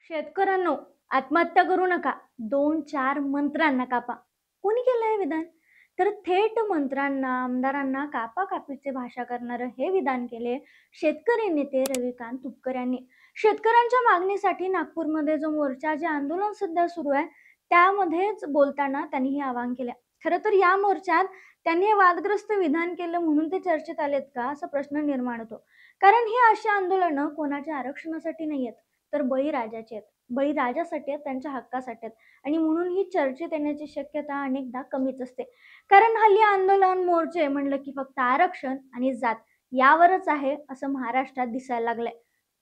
शेतकऱ्यांनो, आत्महत्या करू नका. 2-4 मंत्र्यांना कापा. कोणी केलं हे विधान? तर थेट मंत्र्यांना, आमदारांना कापाकापीचे भाषा करणारं हे विधान केले शेतकरी नेते रविकांत तुपकर यांनी. शेतकऱ्यांच्या मागणीसाठी नागपूरमध्ये जो मोर्चा, जे आंदोलन सध्या सुरू आहे, त्यामध्येच बोलताना त्यांनी हे आवाहन केलं. खरं तर या मोर्चात त्यांनी हे वादग्रस्त विधान केलं म्हणून ते चर्चेत आलेत का, असा प्रश्न निर्माण होतो. कारण ही अशी आंदोलनं कोणाच्या आरक्षणासाठी नाही आहेत, तर बळीराजाचे आहेत. बळीराजासाठी आहेत, त्यांच्या हक्कासाठी आहेत आणि म्हणून ही चर्चेत येण्याची शक्यता अनेकदा कमीच असते. कारण हल्ली आंदोलन, मोर्चे म्हणलं की फक्त आरक्षण आणि जात यावरच आहे असं महाराष्ट्रात दिसायला लागलंय.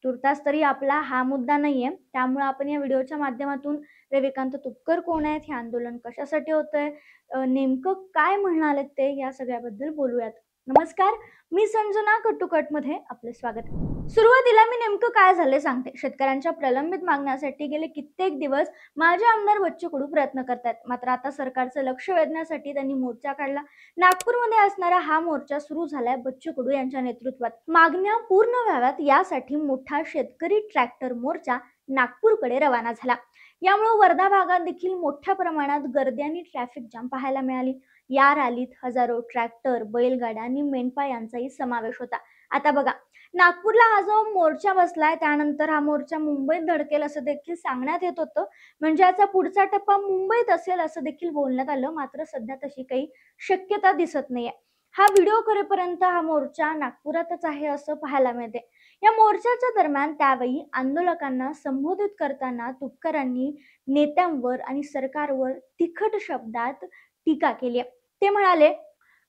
तुर्तास तरी आपला हा मुद्दा नाहीये. त्यामुळे आपण या व्हिडिओच्या माध्यमातून रविकांत तुपकर कोण आहेत, हे आंदोलन कशासाठी होतंय, नेमकं काय म्हणालेत ते, या सगळ्याबद्दल बोलूयात. नमस्कार, मी संजना कट्टुकटमध्ये आपले स्वागत. सुरुवातीला मी नेमकं काय झाले सांगते. शेतकऱ्यांच्या प्रलंबित मागण्यासाठी गेले कित्येक दिवस माझे आमदार बच्चू कडू प्रयत्न करतात. मात्र आता सरकारचं लक्ष वेधण्यासाठी त्यांनी मोर्चा काढला. नागपूरमध्ये असणारा हा मोर्चा सुरू झालाय बच्चू कडू यांच्या नेतृत्वात. मागण्या पूर्ण व्हाव्यात यासाठी मोठा शेतकरी ट्रॅक्टर मोर्चा नागपूरकडे रवाना झाला. यामुळे वर्धा भागात देखील मोठ्या प्रमाणात गर्दी आणि ट्रॅफिक जाम पाहायला मिळाली. या रॅलीत हजारो ट्रॅक्टर, बैलगाड्या आणि मेंढपाळ यांचाही समावेश होता. आता बघा, नागपूरला हा जो मोर्चा बसलाय, त्यानंतर हा मोर्चा मुंबईत धडकेल असं देखील सांगण्यात येत होतं. म्हणजे याचा पुढचा टप्पा मुंबईत असेल असं देखील बोलण्यात आलं. मात्र सध्या तशी काही शक्यता दिसत नाहीये. हा व्हिडिओ करेपर्यंत हा मोर्चा नागपुरातच आहे असं पाहायला मिळते. या मोर्चाच्या दरम्यान त्यावेळी आंदोलकांना संबोधित करताना तुपकरांनी नेत्यांवर आणि सरकारवर तिखट शब्दात टीका केली. ते म्हणाले,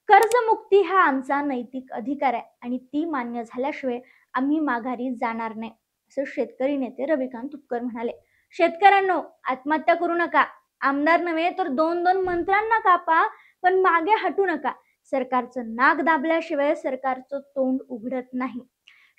कर्जमुक्ती हा आमचा नैतिक अधिकार आहे आणि ती मान्य झाल्याशिवाय आम्ही माघारी जाणार नाही, असं शेतकरी नेते रविकांत तुपकर म्हणाले. शेतकऱ्यांनो, आत्महत्या करू नका. आमदार नव्हे तर 2-2 मंत्र्यांना कापा, पण मागे हटू नका. सरकारचं नाक दाबल्याशिवाय सरकारचं तोंड उघडत नाही.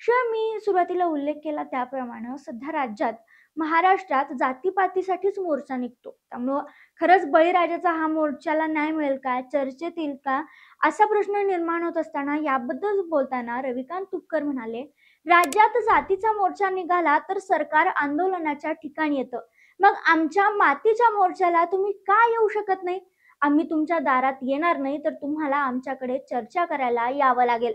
शिवाय मी सुरुवातीला उल्लेख केला त्याप्रमाणे सध्या राज्यात, महाराष्ट्रात जातीपातीसाठीच मोर्चा निघतो. त्यामुळं खरंच बळीराजाचा हा मोर्चाला न्याय मिळेल का, चर्चेत येईल का, असा प्रश्न निर्माण होत असताना याबद्दल बोलताना रविकांत तुपकर म्हणाले, राज्यात जातीचा मोर्चा निघाला तर सरकार आंदोलनाच्या ठिकाणी येतं. मग आमच्या मातीच्या मोर्चाला तुम्ही का येऊ शकत नाही? आम्ही तुमच्या दारात येणार नाही, तर तुम्हाला आमच्याकडे चर्चा करायला यावं लागेल.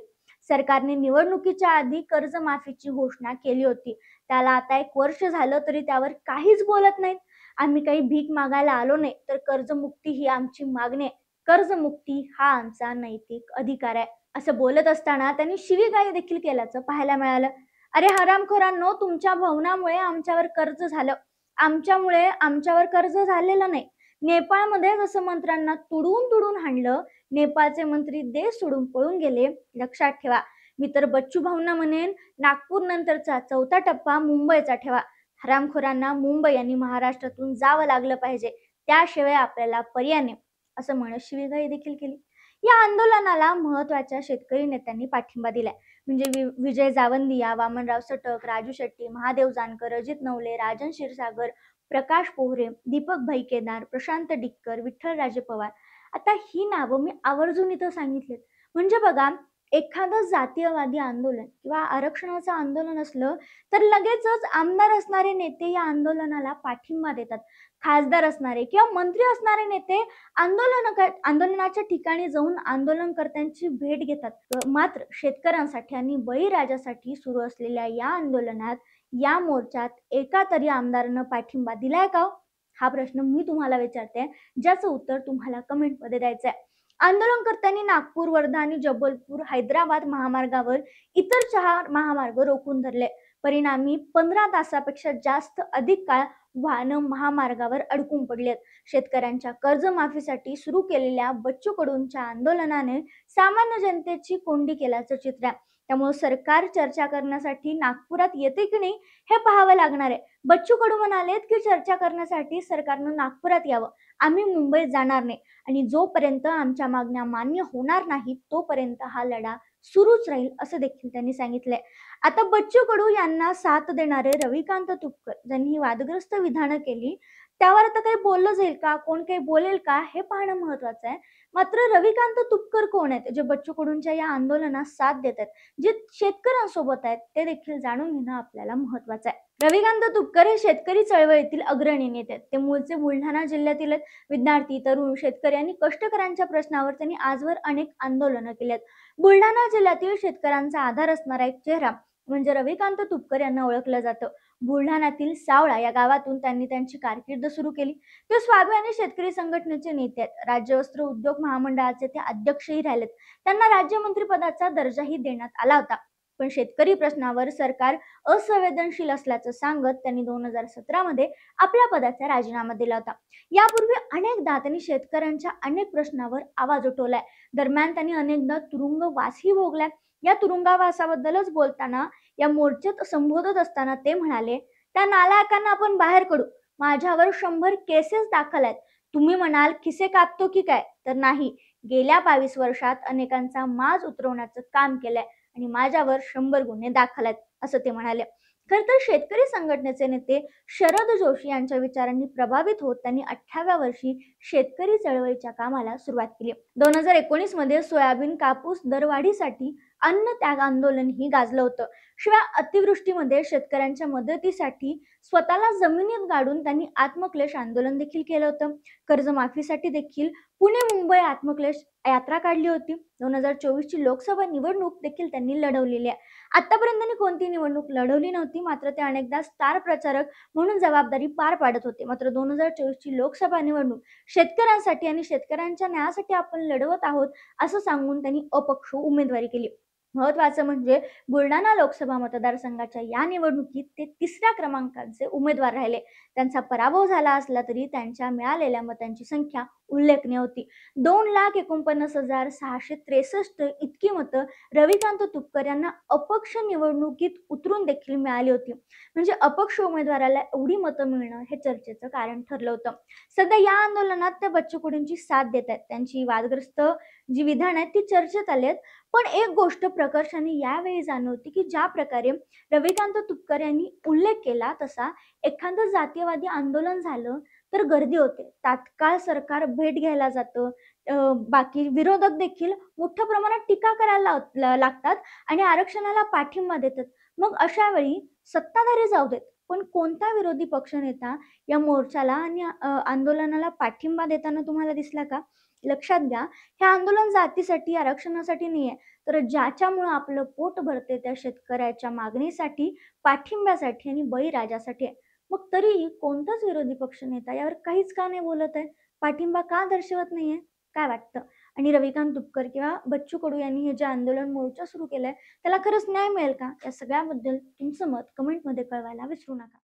सरकारने निवडणुकीच्या आधी कर्जमाफीची घोषणा केली होती. त्याला आता 1 वर्ष झालं तरी त्यावर काहीच बोलत नाहीत. आम्ही काही भीक मागायला आलो नाही, तर कर्जमुक्ती ही आमची मागणी आहे. कर्जमुक्ती हा आमचा नैतिक अधिकार आहे, असं बोलत असताना त्यांनी शिवीगाळ देखील केल्याचं पाहायला मिळालं. अरे हरामखोरांनो, तुमच्या भवनामुळे आमच्यावर कर्ज झालं. आमच्यामुळे आमच्यावर कर्ज झालेलं नाही. नेपाळमध्ये जसं मंत्र्यांना तुडून तुडून हाणलं, नेपाळचे मंत्री देश सोडून पळून गेले. लक्षात ठेवा. मी तर बच्चू भाऊंना म्हणेन, नागपूर नंतरचा 4था टप्पा मुंबईचा ठेवा. हरामखोरांना मुंबई आणि महाराष्ट्रातून जावं लागलं पाहिजे, त्याशिवाय आपल्याला पर्याय नाही, असं म्हणत शिवीगाळी देखील केली. या आंदोलनाला महत्वाच्या शेतकरी नेत्यांनी पाठिंबा दिलाय. म्हणजे विजय जावंदिया, वामनराव सटक, राजू शेट्टी, महादेव जानकर, अजित नवले, राजन क्षीरसागर, प्रकाश पोहरे, दीपक भाई केदार, प्रशांत डिक्कर, विठ्ठलराजे पवार. आता ही नावं मी आवर्जून इथं सांगितलेत. म्हणजे बघा, एखादं जातीयवादी आंदोलन किंवा आरक्षणाचं आंदोलन असलं तर लगेचच आमदार असणारे नेते या आंदोलनाला पाठिंबा देतात. खासदार असणारे किंवा मंत्री असणारे नेते आंदोलनाच्या ठिकाणी जाऊन आंदोलनकर्त्यांची भेट घेतात. मात्र शेतकऱ्यांसाठी आणि बळीराजासाठी सुरू असलेल्या या आंदोलनात, या मोर्चात एका तरी आमदारानं पाठिंबा दिलाय का? हा प्रश्न मी तुम्हाला विचारते, ज्याचं उत्तर तुम्हाला कमेंटमध्ये द्यायचं आहे. आंदोलनकर्त्यांनी नागपूर, वर्धा आणि जबलपूर, हैदराबाद महामार्गावर इतर 4 महामार्ग रोखून धरले. परिणामी 15 तासापेक्षा अधिक काळ वाहनं महामार्गावर अडकून पडलेत. शेतकऱ्यांच्या कर्जमाफीसाठी सुरू केलेल्या बच्चू कडूंच्या आंदोलनाने सामान्य जनतेची कोंडी केल्याचं चित्र आहे. त्यामुळे सरकार चर्चा करण्यासाठी नागपुरात येते की नाही हे पाहावं लागणार आहे. बच्चू कडू म्हणालेत की चर्चा करण्यासाठी सरकारनं नागपुरात यावं, आम्ही मुंबईत जाणार नाही आणि जोपर्यंत आमच्या मागण्या मान्य होणार नाहीत तोपर्यंत हा लढा सुरूच राहील, असं देखील त्यांनी सांगितलंय. आता बच्चू कडू यांना साथ देणारे रविकांत तुपकर ज्यांनी ही वादग्रस्त विधानं केली, त्यावर आता काही बोललं जाईल का, कोण काही बोलेल का, हे पाहणं महत्वाचं आहे. मात्र रविकांत तुपकर कोण आहेत, जे बच्चू कडूंच्या या आंदोलनास साथ देत आहेत, जे शेतकऱ्यांसोबत आहेत, ते देखील जाणून घेणं आपल्याला महत्वाचं आहे. रविकांत तुपकर हे शेतकरी चळवळीतील अग्रणी नेते आहेत. ते मूळचे बुलढाणा जिल्ह्यातील आहेत. विद्यार्थी, तरुण, शेतकरी आणि कष्टकऱ्यांच्या प्रश्नावर त्यांनी आजवर अनेक आंदोलनं केली आहेत. बुलढाणा जिल्ह्यातील शेतकऱ्यांचा आधार असणारा एक चेहरा म्हणजे रविकांत तुपकर यांना ओळखलं जातं. बुलढाण्यातील सावळा या गावातून त्यांनी त्यांची कारकीर्द सुरू केली. ते स्वाभिमानी शेतकरी संघटनेचे नेते आहेत. राज्य वस्त्र उद्योग महामंडळाचे ते अध्यक्षही राहिलेत. त्यांना राज्यमंत्रीपदाचा दर्जाही देण्यात आला होता. पण शेतकरी प्रश्नावर सरकार असंवेदनशील असल्याचं सांगत त्यांनी 2017 मध्ये आपल्या पदाचा राजीनामा दिला होता. यापूर्वी अनेकदा त्यांनी शेतकऱ्यांच्या अनेक प्रश्नावर आवाज उठवलाय. दरम्यान त्यांनी अनेकदा तुरुंगवासही भोगलाय. या तुरुंगवासाबद्दलच बोलताना, या मोर्चात संबोधत असताना ते म्हणाले, त्या नालायकांना आपण बाहेर काढू. माझ्यावर 100 केसेस दाखल आहेत. तुम्ही म्हणाल खिसे कापतो की काय, तर नाही. गेल्या 22 वर्षात अनेकांचा माज उतरवण्याचं काम केलंय आणि माझ्यावर 100 गुन्हे दाखल आहेत, असं ते म्हणाले. खर तर शेतकरी संघटनेचे नेते शरद जोशी यांच्या विचारांनी प्रभावित होत त्यांनी 18व्या वर्षी शेतकरी चळवळीच्या कामाला सुरुवात केली. 2019 मध्ये सोयाबीन कापूस दरवाढीसाठी अन्न त्याग आंदोलन ही गाजलं होतं. शिवाय अतिवृष्टीमध्ये शेतकऱ्यांच्या मदतीसाठी स्वतःला जमिनीत गाडून त्यांनी आत्मक्लेश आंदोलन देखील केलं होतं. कर्जमाफीसाठी देखील पुणे मुंबई आत्मक्लेश यात्रा काढली होती. 2024 ची लोकसभा निवडणूक देखील त्यांनी लढवलेली आहे. आतापर्यंत त्यांनी कोणती निवडणूक लढवली नव्हती, मात्र ते अनेकदा स्टार प्रचारक म्हणून जबाबदारी पार पाडत होते. मात्र 2024 ची लोकसभा निवडणूक शेतकऱ्यांसाठी आणि शेतकऱ्यांच्या न्यायासाठी आपण लढवत आहोत असं सांगून त्यांनी अपक्ष उमेदवारी केली. महत्वाचं म्हणजे बुलढाणा लोकसभा मतदारसंघाच्या या निवडणुकीत ते 3ऱ्या क्रमांकाचे उमेदवार राहिले. त्यांचा पराभव झाला असला तरी त्यांच्या मिळालेल्या मतांची संख्या उल्लेखनीय होती. 2,49,663 इतकी मतं रविकांत तुपकर यांना अपक्ष निवडणुकीत उतरून देखील मिळाली होती. म्हणजे अपक्ष उमेदवाराला एवढी मतं मिळणं हे चर्चेचं कारण ठरलं होतं. सध्या या आंदोलनात त्या बच्चू कडूंची साथ देत आहेत. त्यांची वादग्रस्त जी विधान आहेत ती चर्चेत आली आहेत. पण एक गोष्ट प्रकर्षाने यावेळी जाणवती की ज्या प्रकारे रविकांत तुपकर यांनी उल्लेख केला तसा एखादं जातीयवादी आंदोलन झालं तर गर्दी होते. तात्काळ सरकार भेट घ्यायला जातं. बाकी विरोधक देखील मोठ्या प्रमाणात टीका करायला लागतात आणि आरक्षणाला पाठिंबा देतात. मग अशा वेळी सत्ताधारी जाऊ देत, पण कोणता विरोधी पक्षनेता या मोर्चाला आणि आंदोलनाला पाठिंबा देताना तुम्हाला दिसला का? लक्षात घ्या, हे आंदोलन जातीसाठी, आरक्षणासाठी नाहीये, तर ज्याच्यामुळे आपलं पोट भरते त्या शेतकऱ्याच्या मागणीसाठी, पाठिंब्यासाठी आणि बळीराजासाठी आहे. मग तरीही कोणताच विरोधी पक्षनेता यावर काहीच का नाही बोलत आहे? पाठिंबा का दर्शवत नाहीये? काय वाटतं? आणि रविकांत तुपकर किंवा बच्चू कडू यांनी हे जे आंदोलन मोर्चा सुरू केलाय, त्याला खरंच न्याय मिळेल का? या सगळ्याबद्दल तुमचं मत कमेंटमध्ये कळवायला विसरू नका.